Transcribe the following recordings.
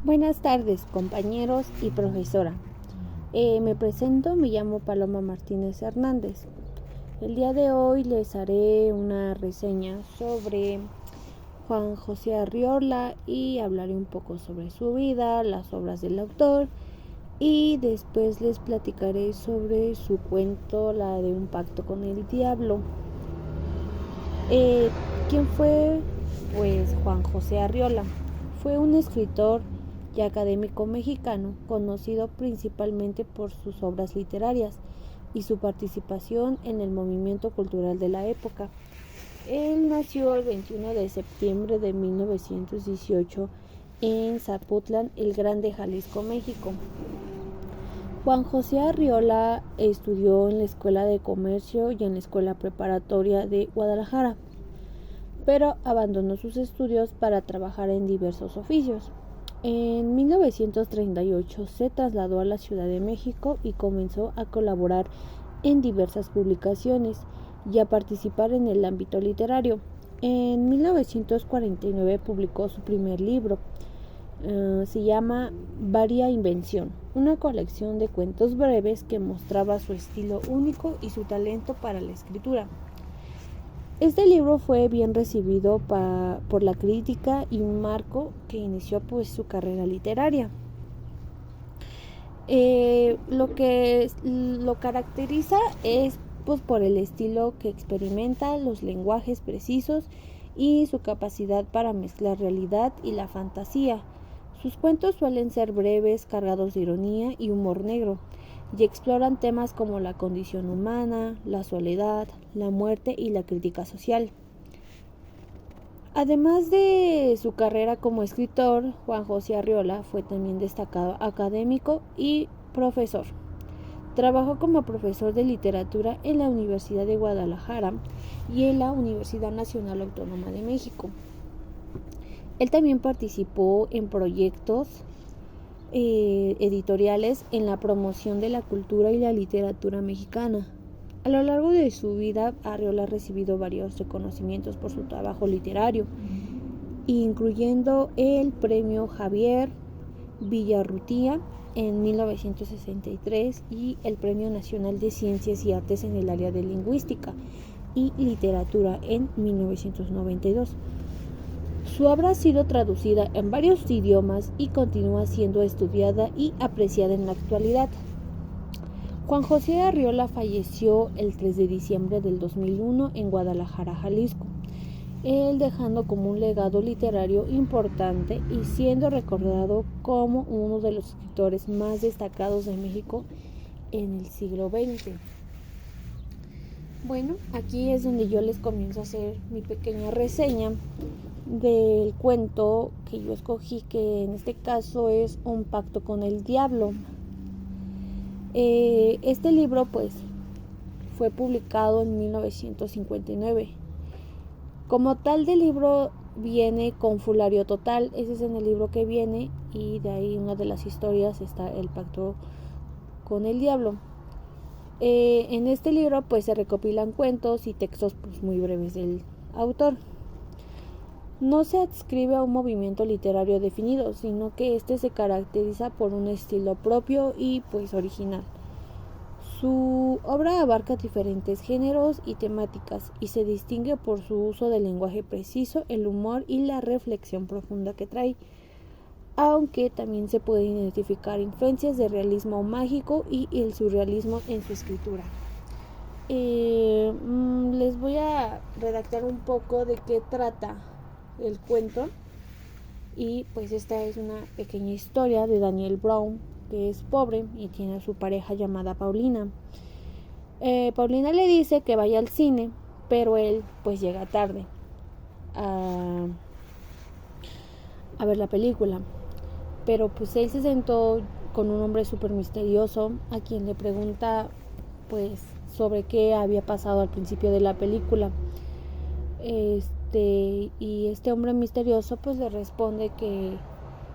Buenas tardes, compañeros y profesora. Me presento, me llamo Paloma Martínez Hernández. El día de hoy les haré una reseña sobre Juan José Arriola y hablaré un poco sobre su vida, las obras del autor y después les platicaré sobre su cuento, la de Un pacto con el diablo. ¿Quién fue? Pues Juan José Arriola. Fue un escritor y académico mexicano, conocido principalmente por sus obras literarias y su participación en el movimiento cultural de la época. Él nació el 21 de septiembre de 1918 en Zapotlán, el Grande, Jalisco, México. Juan José Arriola estudió en la Escuela de Comercio y en la Escuela Preparatoria de Guadalajara, pero abandonó sus estudios para trabajar en diversos oficios. En 1938 se trasladó a la Ciudad de México y comenzó a colaborar en diversas publicaciones y a participar en el ámbito literario. En 1949 publicó su primer libro, se llama Varia Invención, una colección de cuentos breves que mostraba su estilo único y su talento para la escritura. Este libro fue bien recibido por la crítica y un marco que inició su carrera literaria. Lo que lo caracteriza es por el estilo que experimenta, los lenguajes precisos y su capacidad para mezclar realidad y la fantasía. Sus cuentos suelen ser breves, cargados de ironía y humor negro, y exploran temas como la condición humana, la soledad, la muerte y la crítica social. Además de su carrera como escritor, Juan José Arriola fue también destacado académico y profesor. Trabajó como profesor de literatura en la Universidad de Guadalajara y en la Universidad Nacional Autónoma de México. Él también participó en proyectos editoriales en la promoción de la cultura y la literatura mexicana. A lo largo de su vida, Arriola ha recibido varios reconocimientos por su trabajo literario, incluyendo el Premio Javier Villarrutia en 1963 y el Premio Nacional de Ciencias y Artes en el área de lingüística y literatura en 1992. Su obra ha sido traducida en varios idiomas y continúa siendo estudiada y apreciada en la actualidad. Juan José Arriola falleció el 3 de diciembre del 2001 en Guadalajara, Jalisco, él dejando como un legado literario importante y siendo recordado como uno de los escritores más destacados de México en el siglo XX. Bueno, aquí es donde yo les comienzo a hacer mi pequeña reseña del cuento que yo escogí, que en este caso es Un pacto con el diablo. Este libro fue publicado en 1959. Como tal del libro viene con Fulario Total, ese es en el libro que viene, y de ahí una de las historias está El pacto con el diablo. En este libro se recopilan cuentos y textos muy breves del autor. No se adscribe a un movimiento literario definido, sino que este se caracteriza por un estilo propio y original. Su obra abarca diferentes géneros y temáticas y se distingue por su uso del lenguaje preciso, el humor y la reflexión profunda que trae, aunque también se pueden identificar influencias de realismo mágico y el surrealismo en su escritura. Les voy a redactar un poco de qué trata el cuento, y esta es una pequeña historia de Daniel Brown, que es pobre y tiene a su pareja llamada Paulina. Paulina le dice que vaya al cine, pero él llega tarde a ver la película. Pero él se sentó con un hombre súper misterioso a quien le pregunta sobre qué había pasado al principio de la película. Y este hombre misterioso le responde que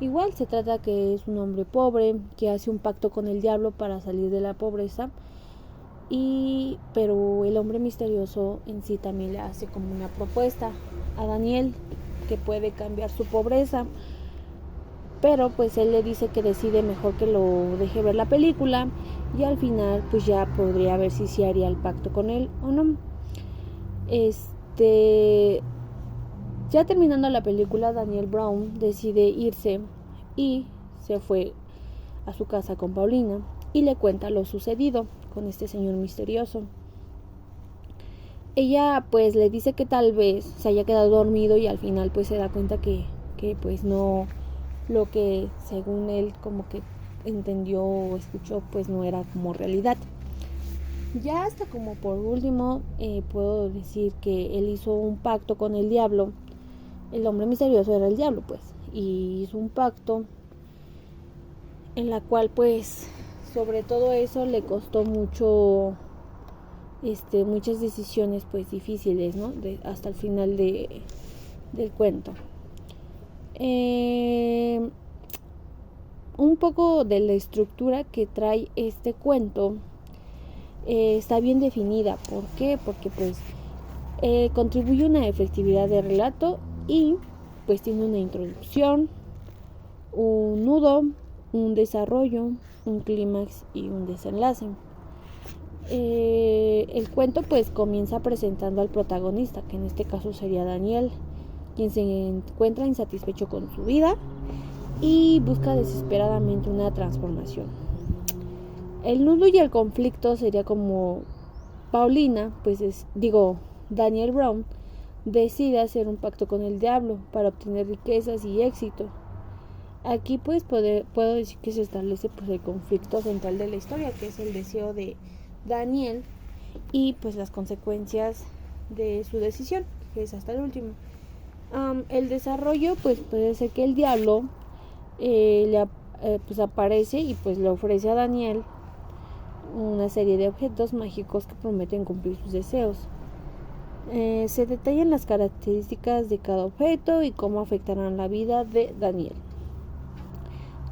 igual se trata que es un hombre pobre que hace un pacto con el diablo para salir de la pobreza, pero el hombre misterioso en sí también le hace como una propuesta a Daniel que puede cambiar su pobreza. pero pues él le dice que decide mejor que lo deje ver la película y al final pues ya podría ver si se haría el pacto con él o no. Ya terminando la película, Daniel Brown decide irse y se fue a su casa con Paulina y le cuenta lo sucedido con este señor misterioso. Ella pues le dice que tal vez se haya quedado dormido y al final pues se da cuenta que pues no, lo que según él como que entendió o escuchó pues no era como realidad. Ya hasta como por último puedo decir que él hizo un pacto con el diablo. El hombre misterioso era el diablo pues, y hizo un pacto en la cual pues sobre todo eso le costó mucho muchas decisiones pues difíciles, ¿no? Hasta el final del cuento. Un poco de la estructura que trae este cuento está bien definida. ¿Por qué? Porque pues contribuye a una efectividad de relato y pues tiene una introducción, un nudo, un desarrollo, un clímax y un desenlace. El cuento pues comienza presentando al protagonista, que en este caso sería Daniel, quien se encuentra insatisfecho con su vida y busca desesperadamente una transformación. El nudo y el conflicto sería como Paulina, Daniel Brown decide hacer un pacto con el diablo para obtener riquezas y éxito. Aquí pues puedo decir que se establece pues el conflicto central de la historia, que es el deseo de Daniel y pues las consecuencias de su decisión, que es hasta el último. El desarrollo pues puede ser que el diablo pues aparece y pues le ofrece a Daniel una serie de objetos mágicos que prometen cumplir sus deseos. Se detallan las características de cada objeto y cómo afectarán la vida de Daniel.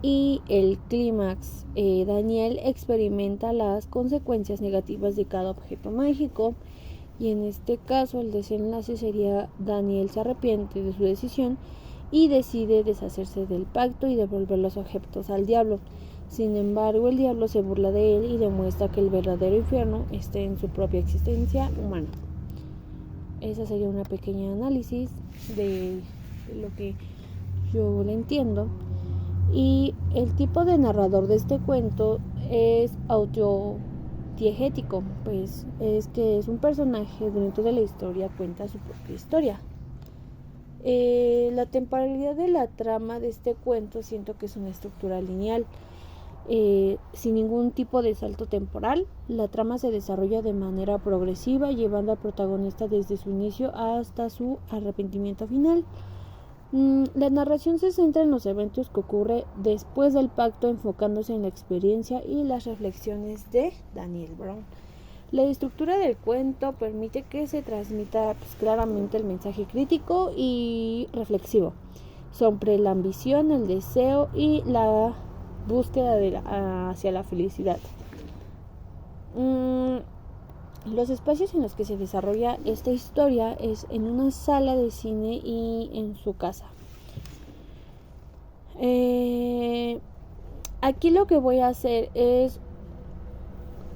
Y el clímax, Daniel experimenta las consecuencias negativas de cada objeto mágico y en este caso el desenlace sería Daniel se arrepiente de su decisión y decide deshacerse del pacto y devolver los objetos al diablo. Sin embargo, el diablo se burla de él y demuestra que el verdadero infierno está en su propia existencia humana. Esa sería una pequeña análisis de lo que yo le entiendo. Y el tipo de narrador de este cuento es autodiegético, pues es que es un personaje dentro de la historia, cuenta su propia historia. La temporalidad de la trama de este cuento siento que es una estructura lineal, sin ningún tipo de salto temporal. La trama se desarrolla de manera progresiva, llevando al protagonista desde su inicio hasta su arrepentimiento final. La narración se centra en los eventos que ocurren después del pacto, enfocándose en la experiencia y las reflexiones de Daniel Brown. La estructura del cuento permite que se transmita pues, claramente el mensaje crítico y reflexivo sobre la ambición, el deseo y la búsqueda hacia la felicidad. Los espacios en los que se desarrolla esta historia es en una sala de cine y en su casa. Aquí lo que voy a hacer es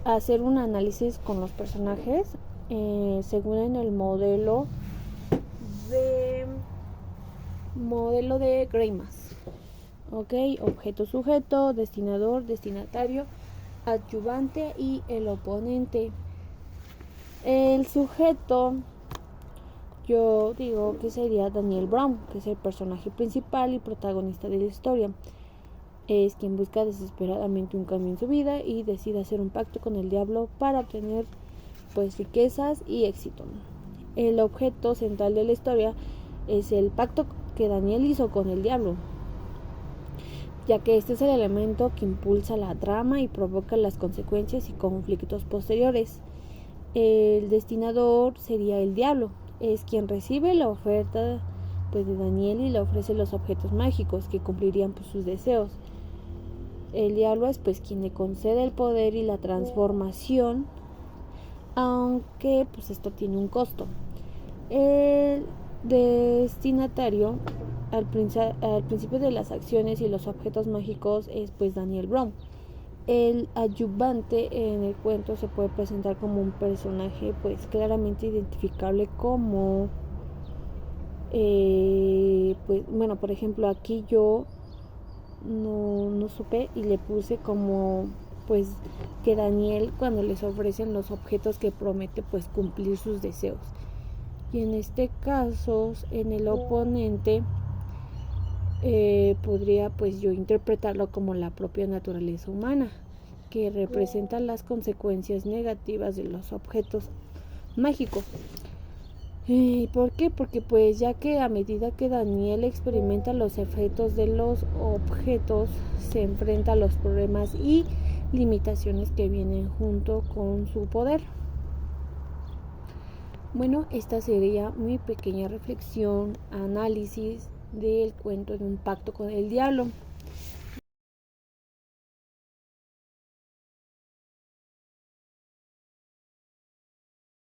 hacer un análisis con los personajes según en el modelo de Greimas. Objeto sujeto, destinador, destinatario, adyuvante y el oponente. El sujeto, yo digo que sería Daniel Brown, que es el personaje principal y protagonista de la historia. Es quien busca desesperadamente un cambio en su vida y decide hacer un pacto con el diablo para obtener pues riquezas y éxito. El objeto central de la historia es el pacto que Daniel hizo con el diablo, ya que este es el elemento que impulsa la trama y provoca las consecuencias y conflictos posteriores. El destinador sería el diablo, es quien recibe la oferta pues, de Daniel y le ofrece los objetos mágicos que cumplirían pues, sus deseos. El diablo es pues quien le concede el poder y la transformación, aunque pues esto tiene un costo. El destinatario al principio de las acciones y los objetos mágicos es pues Daniel Brown. El ayudante en el cuento se puede presentar como un personaje pues claramente identificable como pues bueno, por ejemplo aquí yo no supe y le puse como pues que Daniel cuando les ofrecen los objetos que promete pues cumplir sus deseos, y en este caso en el oponente podría pues yo interpretarlo como la propia naturaleza humana que representa las consecuencias negativas de los objetos mágicos. ¿Por qué? Porque pues ya que a medida que Daniel experimenta los efectos de los objetos, se enfrenta a los problemas y limitaciones que vienen junto con su poder. Bueno, esta sería mi pequeña reflexión, análisis del cuento de Un pacto con el diablo.